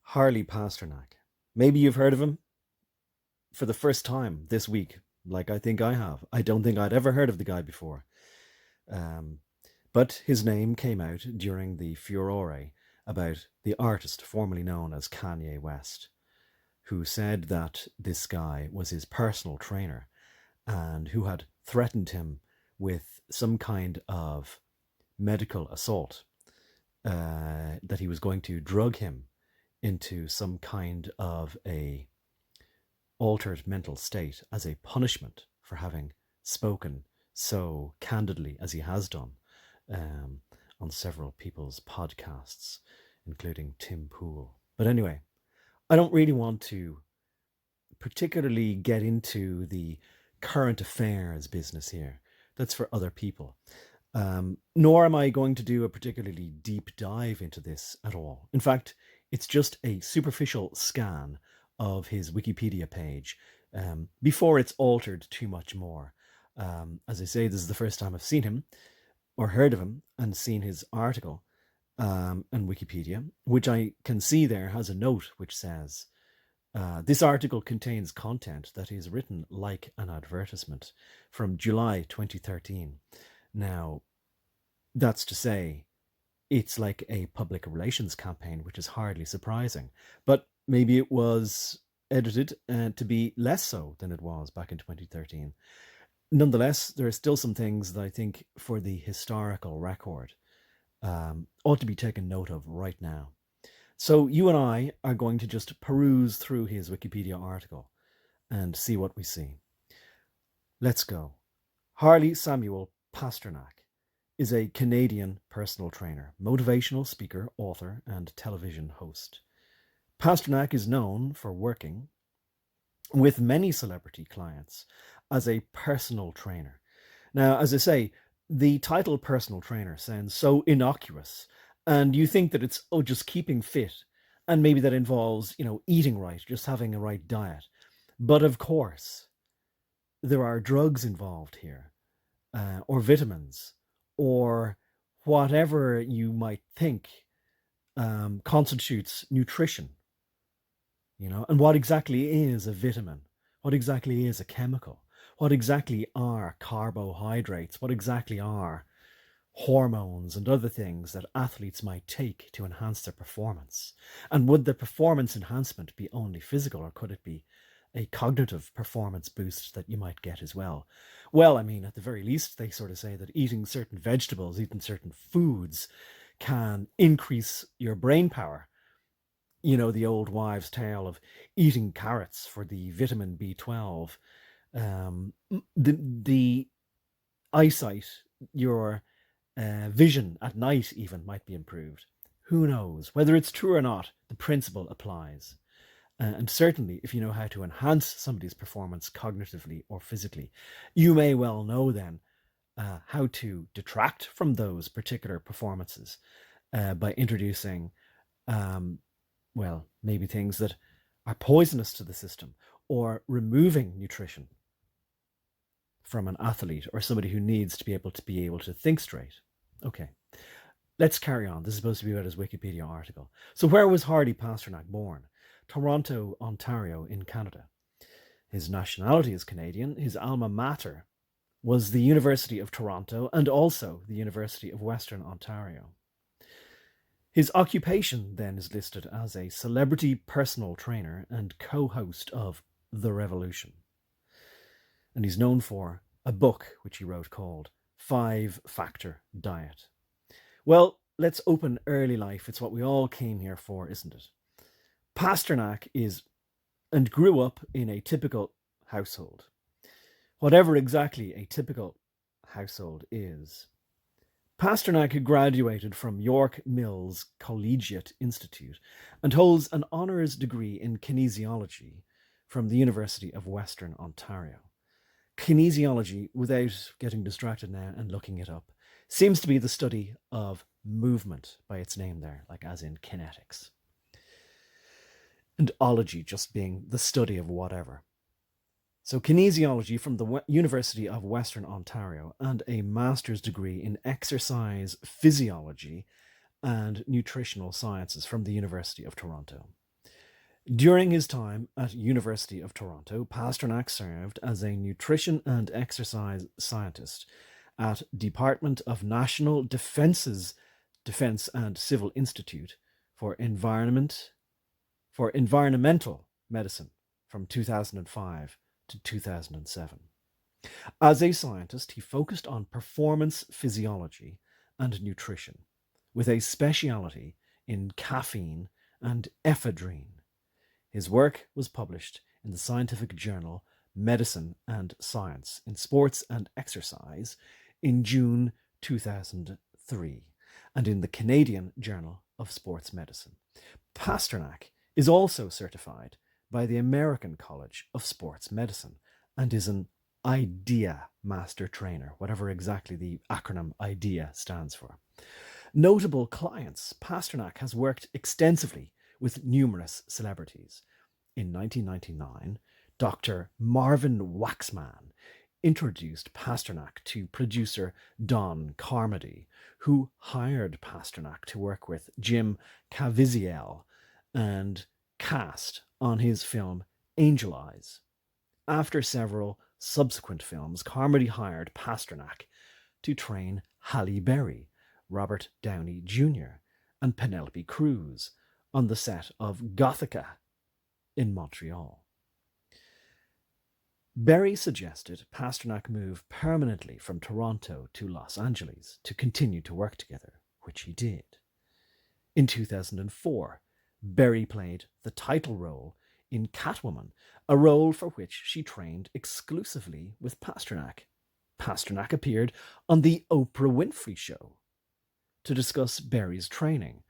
Harley Pasternak. Maybe you've heard of him for the first time this week, like I think I have. I don't think I'd ever heard of the guy before. Um, but his name came out during the furore about the artist formerly known as Kanye West, who said that this guy was his personal trainer and who had threatened him with some kind of medical assault, that he was going to drug him into some kind of a altered mental state as a punishment for having spoken so candidly as he has done, um, on several people's podcasts, including Tim Pool. But anyway, I don't really want to particularly get into the current affairs business here. That's for other people. Nor am I going to do a particularly deep dive into this at all. In fact, it's just a superficial scan of his Wikipedia page, before it's altered too much more. As I say, this is the first time I've seen him or heard of him and seen his article on Wikipedia, which I can see there has a note which says, this article contains content that is written like an advertisement from July 2013. Now, that's to say, it's like a public relations campaign, which is hardly surprising. But maybe it was edited to be less so than it was back in 2013. Nonetheless, there are still some things that I think, for the historical record, ought to be taken note of right now. So you and I are going to just peruse through his Wikipedia article and see what we see. Let's go. Harley Samuel Pasternak is a Canadian personal trainer, motivational speaker, author, and television host. Pasternak is known for working with many celebrity clients as a personal trainer. Now, as I say, the title personal trainer sounds so innocuous, and you think that it's, oh, just keeping fit, and maybe that involves, eating right, just having a right diet. But of course, there are drugs involved here, or vitamins, or whatever you might think constitutes nutrition. And what exactly is a vitamin? What exactly is a chemical? What exactly are carbohydrates? What exactly are hormones and other things that athletes might take to enhance their performance? And would the performance enhancement be only physical, or could it be a cognitive performance boost that you might get as well? Well, I mean, at the very least, they sort of say that eating certain vegetables, eating certain foods can increase your brain power. The old wives' tale of eating carrots for the vitamin B12. The eyesight, your vision at night even might be improved. Who knows? Whether it's true or not, the principle applies. And certainly, if you know how to enhance somebody's performance cognitively or physically, you may well know then how to detract from those particular performances by introducing, maybe things that are poisonous to the system, or removing nutrition from an athlete or somebody who needs to be able to think straight. Okay, let's carry on. This is supposed to be about his Wikipedia article. So where was Harley Pasternak born? Toronto, Ontario in Canada. His nationality is Canadian. His alma mater was the University of Toronto and also the University of Western Ontario. His occupation then is listed as a celebrity personal trainer and co-host of The Revolution. And he's known for a book which he wrote called 5-Factor Diet. Well, let's open early life. It's what we all came here for, isn't it? Pasternak is and grew up in a typical household. Whatever exactly a typical household is. Pasternak graduated from York Mills Collegiate Institute and holds an honours degree in kinesiology from the University of Western Ontario. Kinesiology, without getting distracted now and looking it up, seems to be the study of movement by its name there, like as in kinetics. And ology just being the study of whatever. So kinesiology from the University of Western Ontario and a master's degree in exercise physiology and nutritional sciences from the University of Toronto. During his time at University of Toronto, Pasternak served as a nutrition and exercise scientist at Department of National Defense and Civil Institute for Environmental Medicine from 2005 to 2007. As a scientist, he focused on performance physiology and nutrition, with a speciality in caffeine and ephedrine. His work was published in the scientific journal Medicine and Science in Sports and Exercise in June 2003 and in the Canadian Journal of Sports Medicine. Pasternak is also certified by the American College of Sports Medicine and is an IDEA Master Trainer, whatever exactly the acronym IDEA stands for. Notable clients: Pasternak has worked extensively with numerous celebrities. In 1999, Dr. Marvin Waxman introduced Pasternak to producer Don Carmody, who hired Pasternak to work with Jim Caviezel and cast on his film Angel Eyes. After several subsequent films, Carmody hired Pasternak to train Halle Berry, Robert Downey Jr., and Penelope Cruz on the set of Gothika in Montreal. Berry suggested Pasternak move permanently from Toronto to Los Angeles to continue to work together, which he did. In 2004, Berry played the title role in Catwoman, a role for which she trained exclusively with Pasternak. Pasternak appeared on The Oprah Winfrey Show to discuss Berry's training.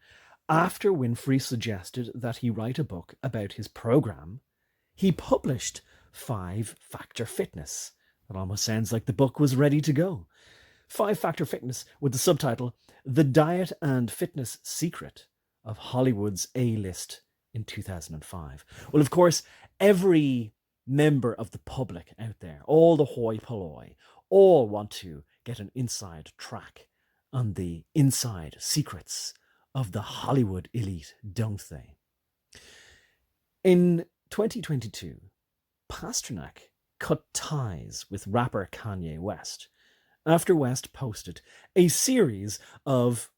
After Winfrey suggested that he write a book about his program, he published 5 Factor Fitness. It almost sounds like the book was ready to go. 5 Factor Fitness with the subtitle The Diet and Fitness Secret of Hollywood's A-List in 2005. Well, of course, every member of the public out there, all the hoi polloi, all want to get an inside track on the inside secrets of the Hollywood elite, don't they? In 2022, Pasternak cut ties with rapper Kanye West after West posted a series of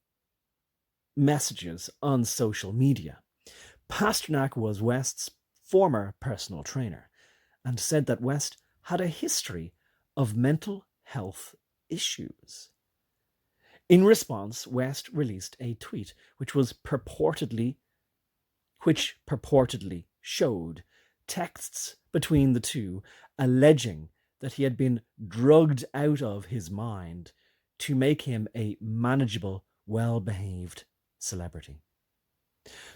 messages on social media. Pasternak was West's former personal trainer and said that West had a history of mental health issues. In response, West released a tweet which purportedly showed texts between the two alleging that he had been drugged out of his mind to make him a manageable, well-behaved celebrity.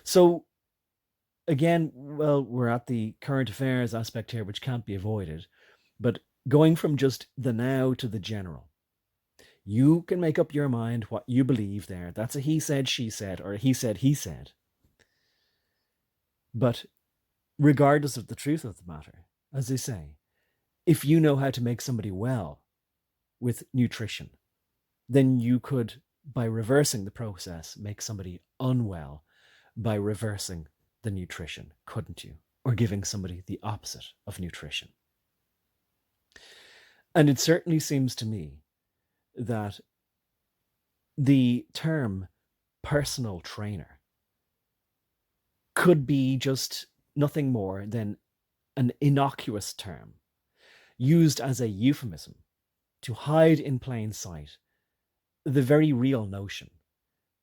So, again, well, we're at the current affairs aspect here, which can't be avoided, but going from just the now to the general. You can make up your mind what you believe there. That's a he said, she said, or a he said. But regardless of the truth of the matter, as they say, if you know how to make somebody well with nutrition, then you could, by reversing the process, make somebody unwell by reversing the nutrition, couldn't you? Or giving somebody the opposite of nutrition. And it certainly seems to me that the term personal trainer could be just nothing more than an innocuous term used as a euphemism to hide in plain sight the very real notion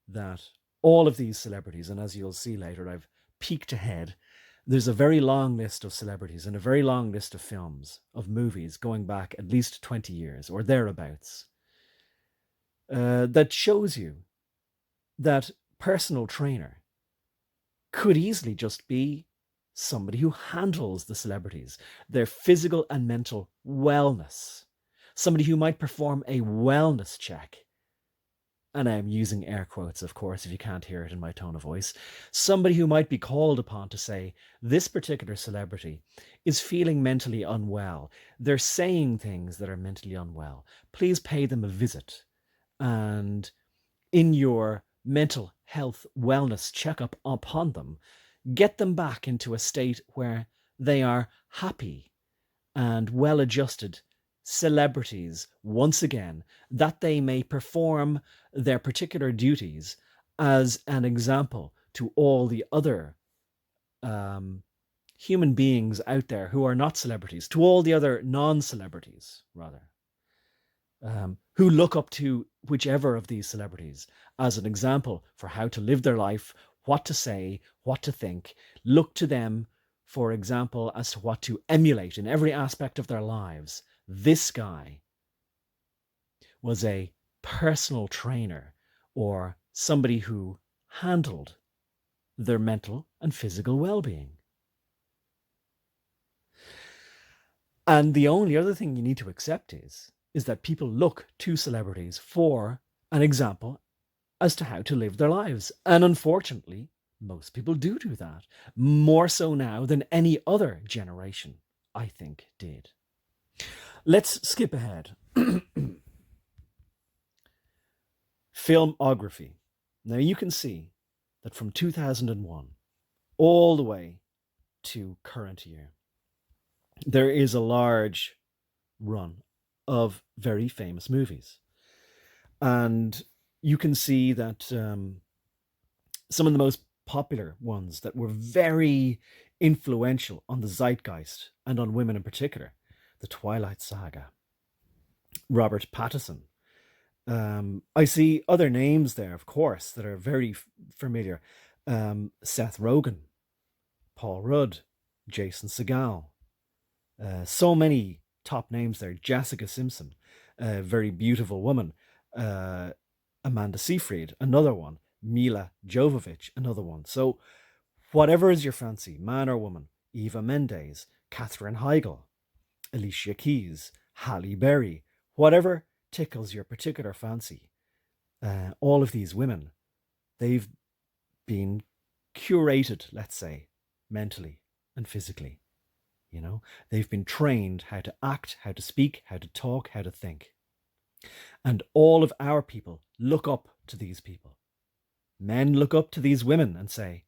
that all of these celebrities, and as you'll see later, I've peeked ahead, there's a very long list of celebrities and a very long list of films, of movies going back at least 20 years or thereabouts, that shows you that personal trainer could easily just be somebody who handles the celebrities, their physical and mental wellness, somebody who might perform a wellness check. And I'm using air quotes, of course, if you can't hear it in my tone of voice. Somebody who might be called upon to say, this particular celebrity is feeling mentally unwell. They're saying things that are mentally unwell. Please pay them a visit. And in your mental health wellness checkup upon them, get them back into a state where they are happy and well-adjusted celebrities once again, that they may perform their particular duties as an example to all the other human beings out there who are not celebrities, to all the other non-celebrities, rather, who look up to whichever of these celebrities as an example for how to live their life, what to say, what to think, look to them, for example, as to what to emulate in every aspect of their lives. This guy was a personal trainer or somebody who handled their mental and physical well-being. And the only other thing you need to accept is that people look to celebrities for an example as to how to live their lives. And unfortunately, most people do that. More so now than any other generation, I think, did. Let's skip ahead. Filmography. Now you can see that from 2001 all the way to current year, there is a large run of very famous movies. And you can see that some of the most popular ones that were very influential on the zeitgeist and on women in particular, the Twilight Saga, Robert Pattinson. I see other names there, of course, that are very familiar. Seth Rogen, Paul Rudd, Jason Segel. So many top names there. Jessica Simpson, a very beautiful woman. Amanda Seyfried, another one. Mila Jovovich, another one. So whatever is your fancy, man or woman, Eva Mendes, Katherine Heigl, Alicia Keys, Halle Berry, whatever tickles your particular fancy, all of these women, they've been curated, let's say, mentally and physically. You know, they've been trained how to act, how to speak, how to talk, how to think. And all of our people look up to these people. Men look up to these women and say,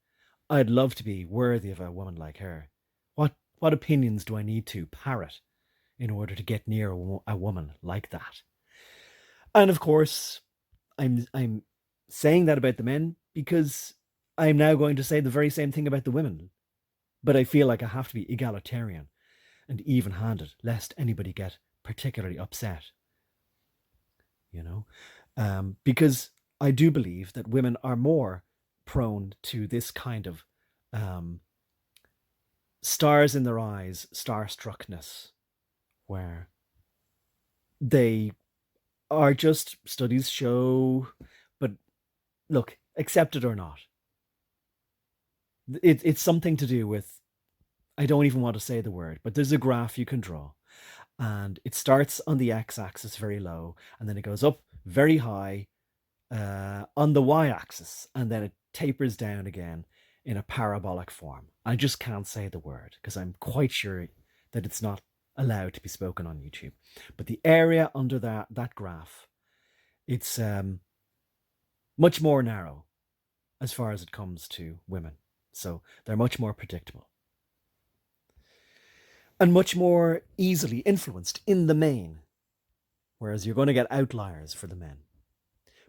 I'd love to be worthy of a woman like her. What opinions do I need to parrot in order to get near a woman like that? And of course, I'm saying that about the men because I'm now going to say the very same thing about the women. But I feel like I have to be egalitarian and even-handed, lest anybody get particularly upset. You know, because I do believe that women are more prone to this kind of stars in their eyes, starstruckness, where they are just, studies show, but look, accept it or not, it's something to do with, I don't even want to say the word, but there's a graph you can draw, and it starts on the x-axis very low, and then it goes up very high on the y-axis, and then it tapers down again in a parabolic form. I just can't say the word because I'm quite sure that it's not allowed to be spoken on YouTube. But the area under that graph, it's much more narrow as far as it comes to women. So they're much more predictable and much more easily influenced in the main, whereas you're going to get outliers for the men.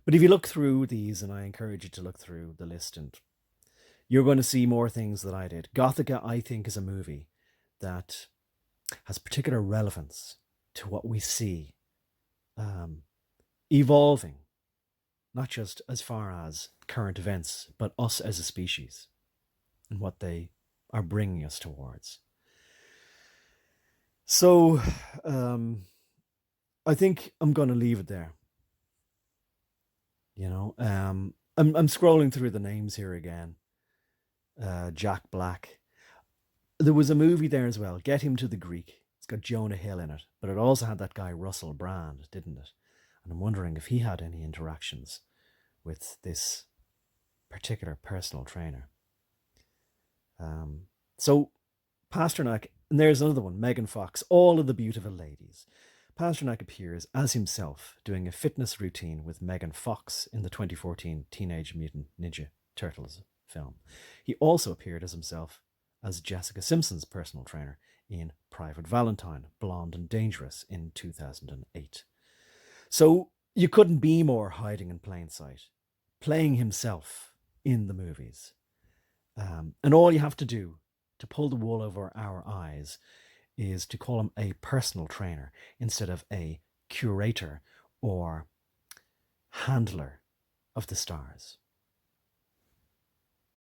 But if you look through these, and I encourage you to look through the list, and you're going to see more things that I did. Gothica, I think, is a movie that has particular relevance to what we see evolving, not just as far as current events, but us as a species and what they are bringing us towards. So I think I'm going to leave it there. You know, I'm scrolling through the names here again. Jack Black. There was a movie there as well, Get Him to the Greek. It's got Jonah Hill in it, but it also had that guy Russell Brand, didn't it? And I'm wondering if he had any interactions with this particular personal trainer. So Pasternak, and there's another one, Megan Fox, All of the Beautiful Ladies. Pasternak appears as himself doing a fitness routine with Megan Fox in the 2014 Teenage Mutant Ninja Turtles film. He also appeared as himself as Jessica Simpson's personal trainer in Private Valentine, Blonde and Dangerous in 2008. So you couldn't be more hiding in plain sight, playing himself in the movies. And all you have to do to pull the wool over our eyes is to call him a personal trainer instead of a curator or handler of the stars.